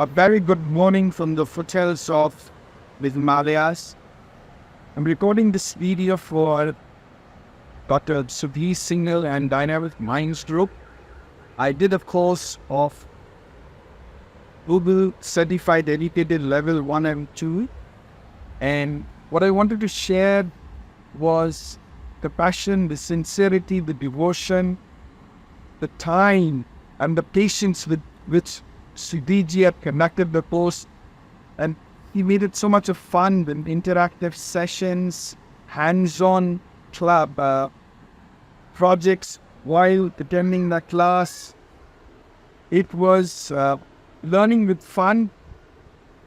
A very good morning from the foothills of the Himalayas. I'm recording this video for Dr. Singhal and Dynamic Minds Group. I did a course of Google Certified Educated Level 1 and 2. And what I wanted to share was the passion, the sincerity, the devotion, the time, and the patience with which Sudhiji had conducted the course. And he made it so much of fun with interactive sessions, hands-on club projects while attending the class. It was learning with fun,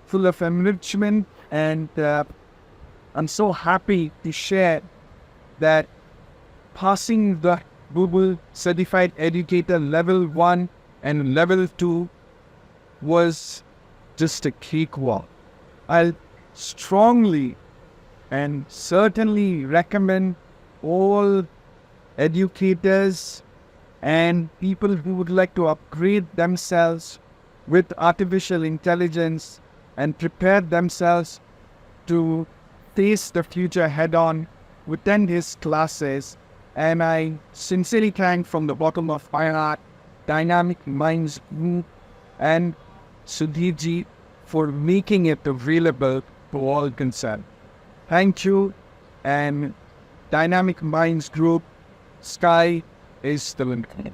full of enrichment, and I'm so happy to share that passing the Google Certified Educator Level 1 and Level 2 was just a cakewalk. I'll strongly and certainly recommend all educators and people who would like to upgrade themselves with artificial intelligence and prepare themselves to face the future head-on, attend his classes. And I sincerely thank from the bottom of my heart Dynamic Minds Group and Sudhiji for making it available to all concerned. Thank you, and Dynamic Minds Group, sky is the limit.